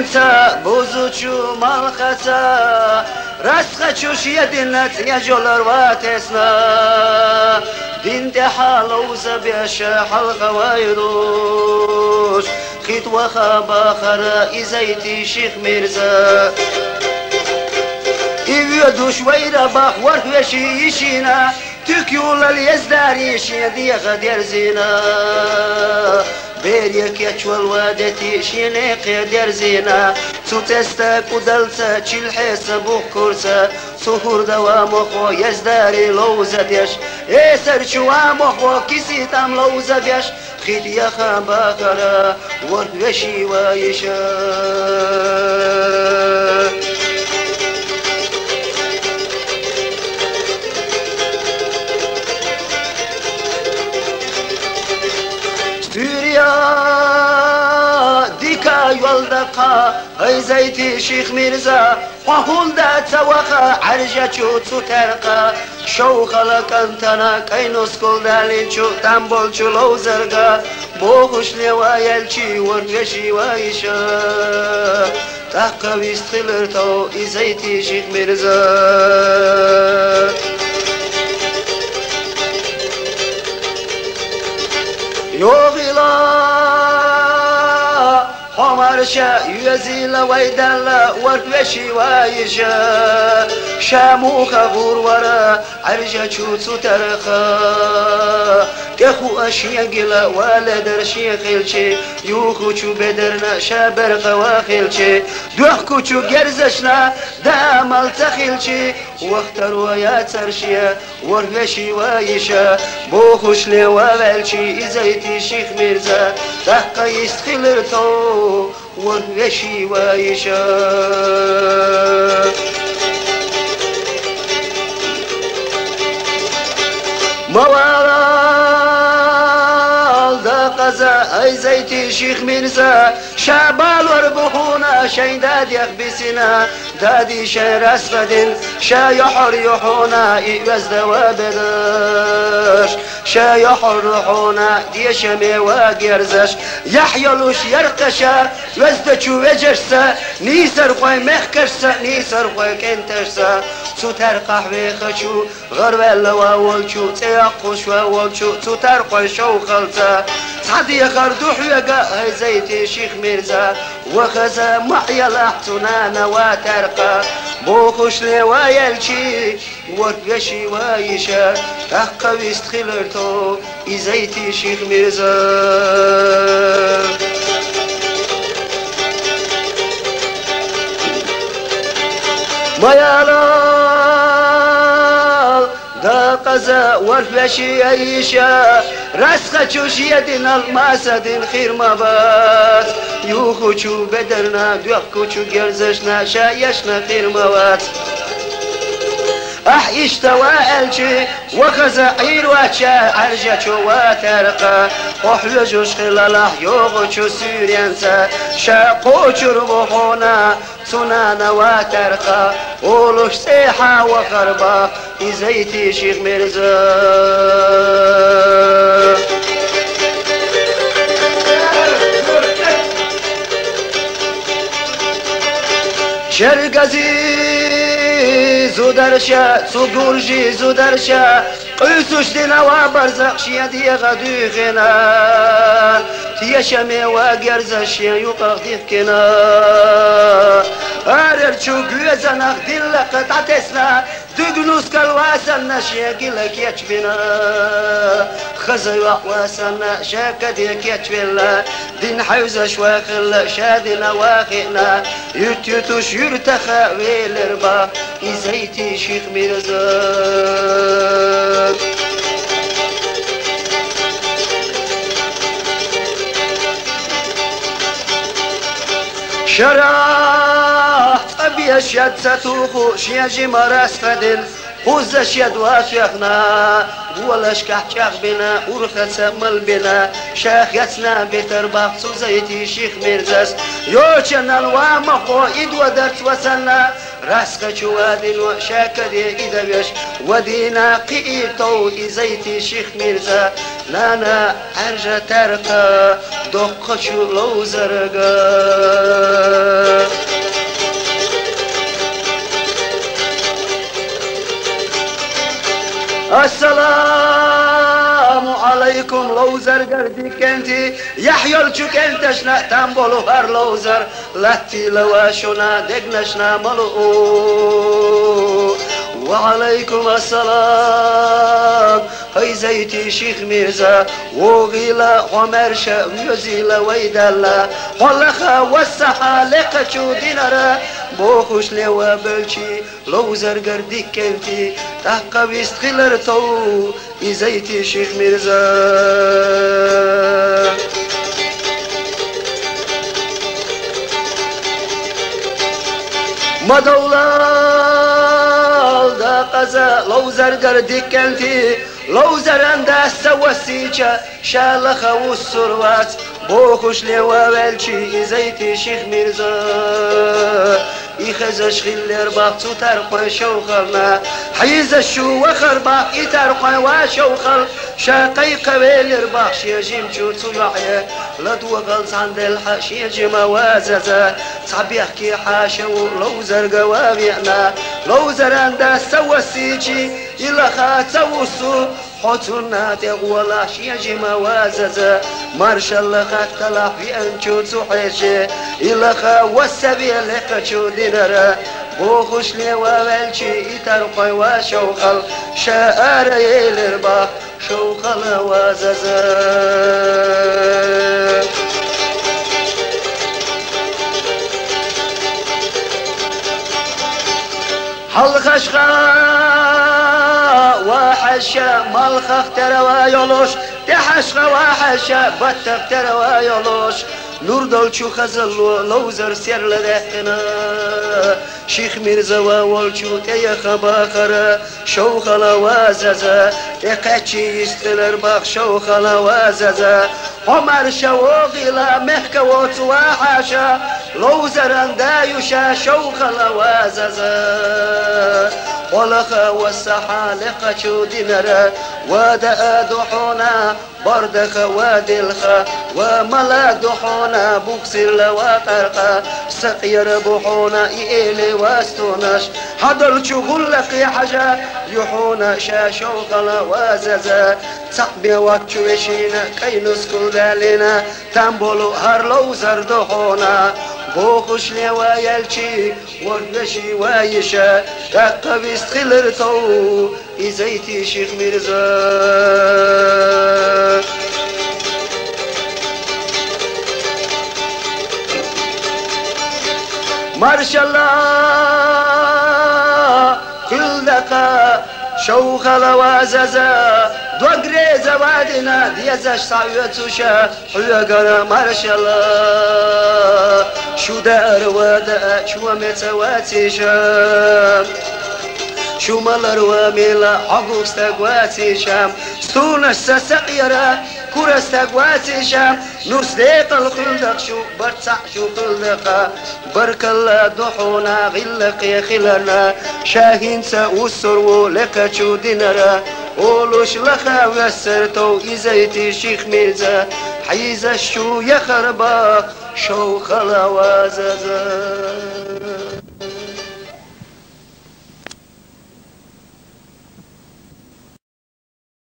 Sürünse bozucu malkasa Rastga çuş yedinlet yajolar vatesna Dinde halawza biasha halqa vayruş Khit wa khabakara izayti Şeyh Mirza İvyoduş vayra bak vark ve şişina Tük yolal yezdari şediye gader zina Beriyek yaçval vadeti şine qeder zina Su testa kudalsa çil hesabu kursa Suhur devam oku yezdari lawzat yaş Eser çuvam oku kisi tam lawzat yaş Khid yakha bakara vark ve şivayişa ديكا يولدقا هاي زيتي شيخ ميرزا وهولدا توقع عرجة شو ترقى شو خلق انتنا كينوس كل دالين شو تنبول شو لو زرقا بوخش لوايالشي ورقشي وايشا تحقا بيستخلرتو زيتي شيخ ميرزا يوغلا حمرشا يزيل ويدلا ورقشي وايشا شاموخ غورورا عرجة شوتو ترخا كخو أشيا قلا والدر شي خيلشي يوخو شو بدرنا شابر قواخيلشي دوخكو شو قرزشنا دامل تخيلشي واختر ويا ترشيا ورقشي وايشا بوخوش لي والشي إزايتي شيخ ميرزا تحقا يستخلرتو ورقشي وايشا موال دا قزا اي زيتي شيخ ميرزا شابال وربخونا شيداد يخبسنا دادي شير اسفدين شا يحر يحونا ايوز دوابدش شا يحر يحونا ديشمي واقيرزش يحيلوش يرقشا وزدچو وجرسا نيسر خوي مخكرسا نيسر خوي كنترسا سوتر قهوه خشو غربل واولچو تيقوش واولچو سوتر خوي شو خلطا صدي خردوح يقا هاي زيتي شيخ ميرزا وخزا معي لحتنا وترقى بوخش لي وايلشي ورقشي وايشا تحقا بيستخلرتو زيتي شيخ ميرزا ميالال دا قزا ورفشي ايشا رسخة چوشي دين الماسة دين خير مبات يوخو چو بدرنا دوخو چو گرزشنا شايشنا خير موات اشتوى الشي وخزا عير واتشا عرجة چو واترقا قحل جوش خلاله يوغو چو سوريانسا شاقو چو ربخونا سنانا واترقا اولوش سيحا وخربا زيتي شيخ ميرزا شرقزي زودرشا سوغورجي زودرشا قيسوش دينا وبرزق شيادي غدو خنا تيشمي وقرزش يوقف ديكنا اررچو غزنق دل قطعتسنا دغنوس كالواسن نشيقلك يچبنا خزي واسن شاكدك يچبلا دين حوزش واخل شادنا واخنا يتيتوش يرتخا ويلربا زيتي شيخ ميرزا شرا أبي أشياد ستوخو شياجي مراسفدل وزش يدوا شيخنا ولش كحشاخ بنا ورخص مل بنا شيخ يسنا بتر باقصو زيتي شيخ مرزس يوشنا الوامخو إد ودرت وسنا راسك شوادين وشاكدي إذا بيش ودينا قيتو إزيتي شيخ مرزا لانا أرجع ترقى دقشو لو زرقا السلام عليكم لوزر قردي كنتي يحيى الشكنتشنا تنبولو هر لوزر لاتي لواشنا دقنشنا ملؤو وعليكم السلام هاي زيتي شيخ ميرزا وغيلا ومرشا ويزيلا ويدالا والخا والسحا لقشو دينارا بوخوش لوا بلشي لوزر قردي كنتي تحقا بيستخلر تو زيتي شيخ ميرزا ما دولال دا قزا لوزر قردي كنتي لوزر اندا سوسيجا شالخا والسروات بوخوش لوا بلشي زيتي شيخ ميرزا يخزش خيلر باقصو ترقى شوخلنا حيز الشو وخربا يترقى وشوخل شاقي قبيل رباخ يجيم شوتو يحيى لدو غلط عند الحش يجيم واززا صعب يحكي حاشو لو زرقا وابيعنا لو زراندا سوى سيجي إلا خاتوسو حوتنا تغولا شيجي مواززا مارش الله خاتلا في أنشو تحيشي إلا خا والسبيل لقشو دينارا بوخش لي وابلشي يترقى وشوخل شاعر يلربا شوخل واززا حل خشخا وحشا مالخخ تروا يولوش تحشخا وحشا بطق تروا يولوش نور دولچو خزلو لوزر سير لدهنا شيخ ميرزا وولچو تيخ باخر شوخل واززا تقاتشي يستلر باخ شوخل واززا عمر شوغلا مهكا وحشا لوزر اندايوشا شوخل واززا ولخا والسحا لقشو دينرا ودا دحونا بردخ وادلخا وملا دحونا بوكسر لواترقا سقير بحونا إيلي واستوناش حضر شغل لقي حاجة يحونا شاشوغل واززا صحبي واتشوشينا كي نسكو دالينا تنبولو هر لوزر دحونا بوخش لي ويلشي وردشي ويشا دقا بيستخلر تو إزيتي شيخ ميرزا مارش الله كل دقا شوخل واززا دوغري زوادنا ديزاش صعيوتوشا حلقنا مارش الله شو دار ودا شو متواتيشا شو ملر وميلا عقوق استقواتيشا ستونش سسقيرا كورا استقواتيشا نصديق الخلدق شو برتع شو خلدقا برك الله دحونا غلق يخلنا شاهين سأوسرو لك شو دينرا قولوش لخا وسرتو إزيتي شيخ ميرزا حيز الشو يخربا شو خلا واززا